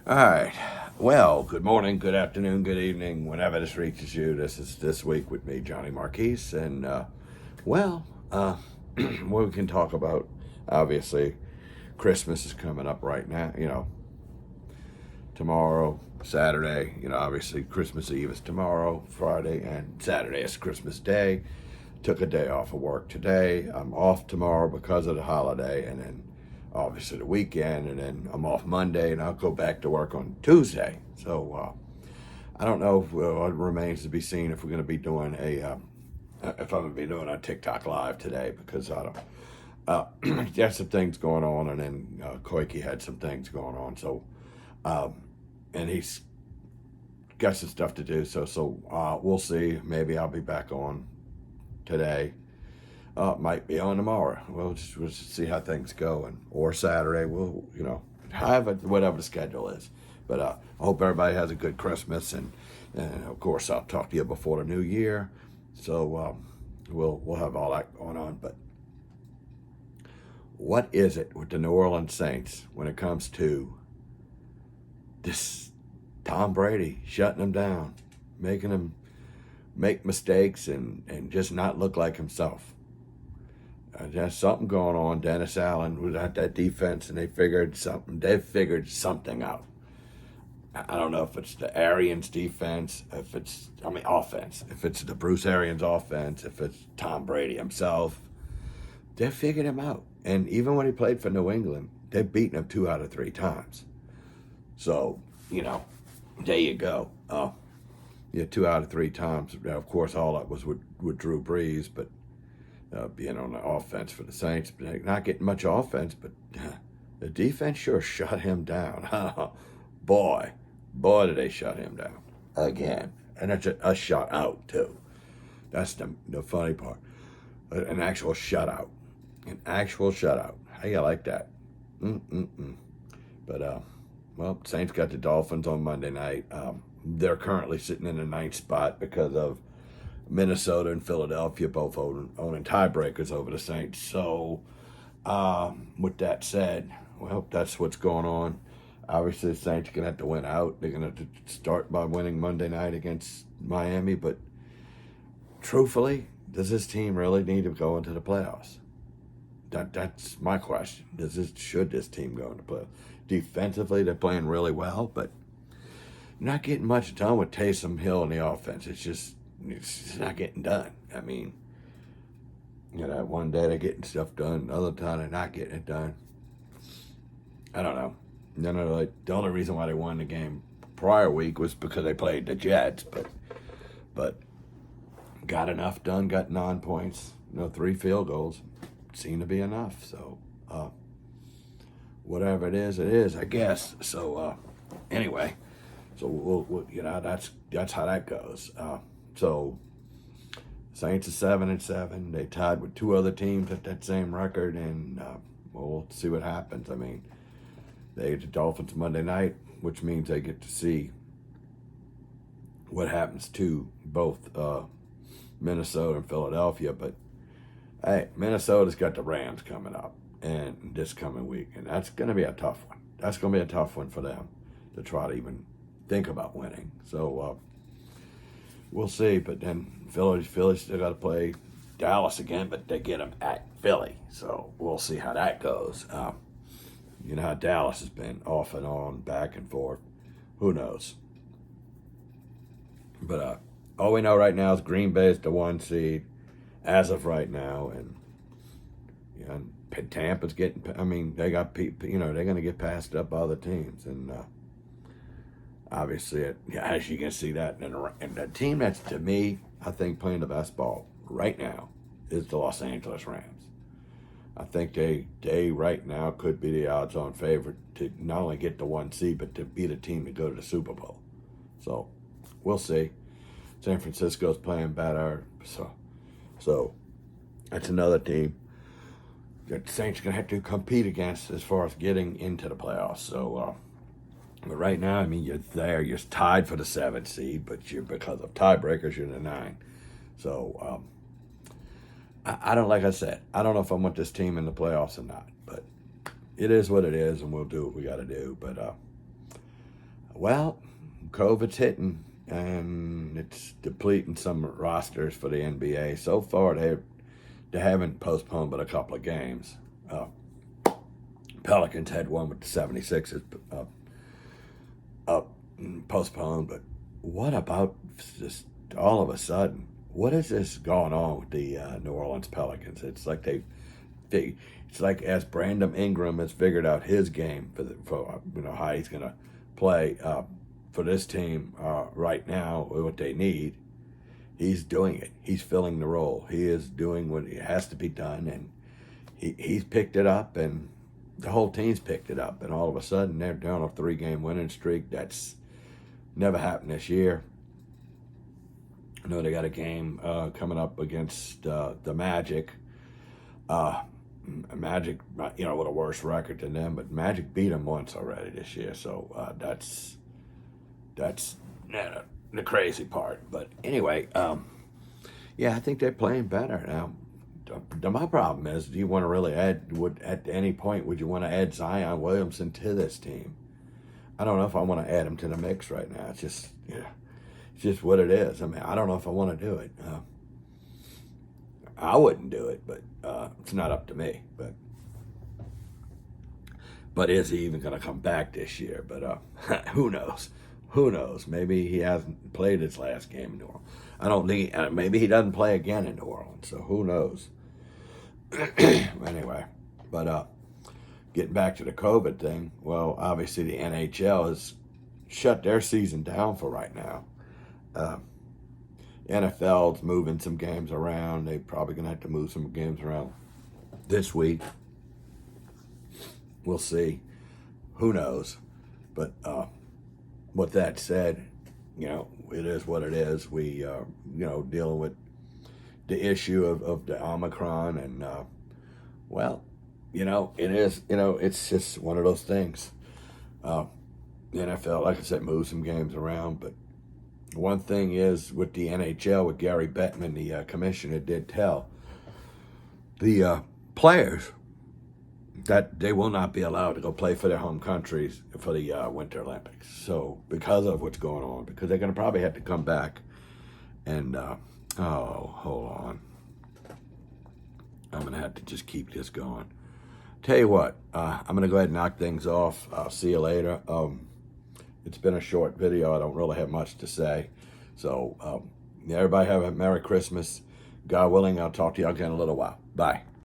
All right. Well, good morning, good afternoon, good evening, whenever this reaches you. This is This Week with me, Johnny Marquise. And, well, what we can talk about, obviously, Christmas is coming up right now, tomorrow, Saturday. Obviously, Christmas Eve is tomorrow, Friday, and Saturday is Christmas Day. Took a day off of work today. I'm off tomorrow because of the holiday, and then obviously the weekend, and then I'm off Monday, and I'll go back to work on Tuesday. So I don't know if what remains to be seen if we're going to be doing if I'm going to be doing a TikTok live today, because I don't. There's some things going on, and then Koike had some things going on. So, and he's got some stuff to do. So we'll see. Maybe I'll be back on today. Might be on tomorrow. We'll just see how things go, or Saturday. We'll whatever the schedule is. But I hope everybody has a good Christmas, and of course I'll talk to you before the new year. So we'll have all that going on. But what is it with the New Orleans Saints when it comes to this Tom Brady shutting them down, making them make mistakes and just not look like himself? There's something going on. Dennis Allen was at that defense, and they figured something out. I don't know if it's the Arians defense, offense. If it's the Bruce Arians offense, if it's Tom Brady himself, they figured him out. And even when he played for New England, they've beaten him 2 out of 3 times. So, there you go. 2 out of 3 times. Now, of course, all that was with Drew Brees, but being on the offense for the Saints, not getting much offense, but the defense sure shut him down. boy, did they shut him down again. And it's a shutout, too. That's the funny part. An actual shutout. How you like that? But, Saints got the Dolphins on Monday night. They're currently sitting in the 9th spot because of Minnesota and Philadelphia both owning tiebreakers over the Saints. So, with that said, that's what's going on. Obviously, the Saints are going to have to win out. They're going to have to start by winning Monday night against Miami. But truthfully, does this team really need to go into the playoffs? That's my question. Should this team go into the playoffs? Defensively, they're playing really well, but not getting much done with Taysom Hill in the offense. It's not getting done. I mean, one day they're getting stuff done, another time they're not getting it done. I don't know. The only reason why they won the game prior week was because they played the Jets, but got enough done, got 9 points, 3 field goals. Seemed to be enough. So, whatever it is, I guess. So, anyway, so we'll that's how that goes. So, Saints are 7-7. They tied with 2 other teams at that same record, and we'll see what happens. I mean, they get the Dolphins Monday night, which means they get to see what happens to both Minnesota and Philadelphia. But hey, Minnesota's got the Rams coming up and this coming week, and that's going to be a tough one. That's going to be a tough one for them to try to even think about winning. So we'll see. But then Philly still got to play Dallas again, but they get them at Philly. So we'll see how that goes. You know how Dallas has been off and on, back and forth. Who knows? But all we know right now is Green Bay is the 1 seed as of right now, and Tampa's getting. I mean, they got people. They're going to get passed up by other teams, and obviously, as you can see that, and the team that's, to me, I think playing the best ball right now is the Los Angeles Rams. I think they right now could be the odds-on favorite to not only get the 1 seed, but to be the team to go to the Super Bowl. So we'll see. San Francisco's playing better, so that's another team that the Saints are going to have to compete against as far as getting into the playoffs. So, but right now, I mean, you're tied for the 7th seed, but because of tiebreakers, you're the 9. So, like I said, I don't know if I want this team in the playoffs or not, but it is what it is, and we'll do what we got to do. But Well, COVID's hitting, and it's depleting some rosters for the NBA. So far, they haven't postponed but a couple of games. Pelicans had one with the 76ers postponed, but what about just all of a sudden? What is this going on with the New Orleans Pelicans? It's like it's like as Brandon Ingram has figured out his game for how he's going to play for this team right now, what they need. He's doing it. He's filling the role. He is doing what has to be done, and he's picked it up, and the whole team's picked it up. And all of a sudden, they're down a 3-game winning streak. That's never happened this year. I know they got a game coming up against the Magic. Magic, with a worse record than them, but Magic beat them once already this year. So that's the crazy part. But anyway, I think they're playing better now. My problem is, do you want to really at any point, would you want to add Zion Williamson to this team? I don't know if I want to add him to the mix right now. It's just what it is. I mean, I don't know if I want to do it. I wouldn't do it, but it's not up to me. But is he even going to come back this year? But who knows? Who knows? Maybe he hasn't played his last game in New Orleans. I don't think. Maybe he doesn't play again in New Orleans. So who knows? Anyway, but getting back to the COVID thing. Well, obviously the NHL has shut their season down for right now. NFL's moving some games around. They're probably going to have to move some games around this week. We'll see. Who knows? But with that said, it is what it is. We are, dealing with the issue of the Omicron, and it is, it's just one of those things. The NFL, like I said, moves some games around, but one thing is with the NHL, with Gary Bettman, the commissioner, did tell the players that they will not be allowed to go play for their home countries for the Winter Olympics. So because of what's going on, because they're going to probably have to come back and, hold on. I'm going to have to just keep this going. Tell you what, I'm going to go ahead and knock things off. I'll see you later. It's been a short video. I don't really have much to say. So everybody have a Merry Christmas. God willing, I'll talk to you again in a little while. Bye.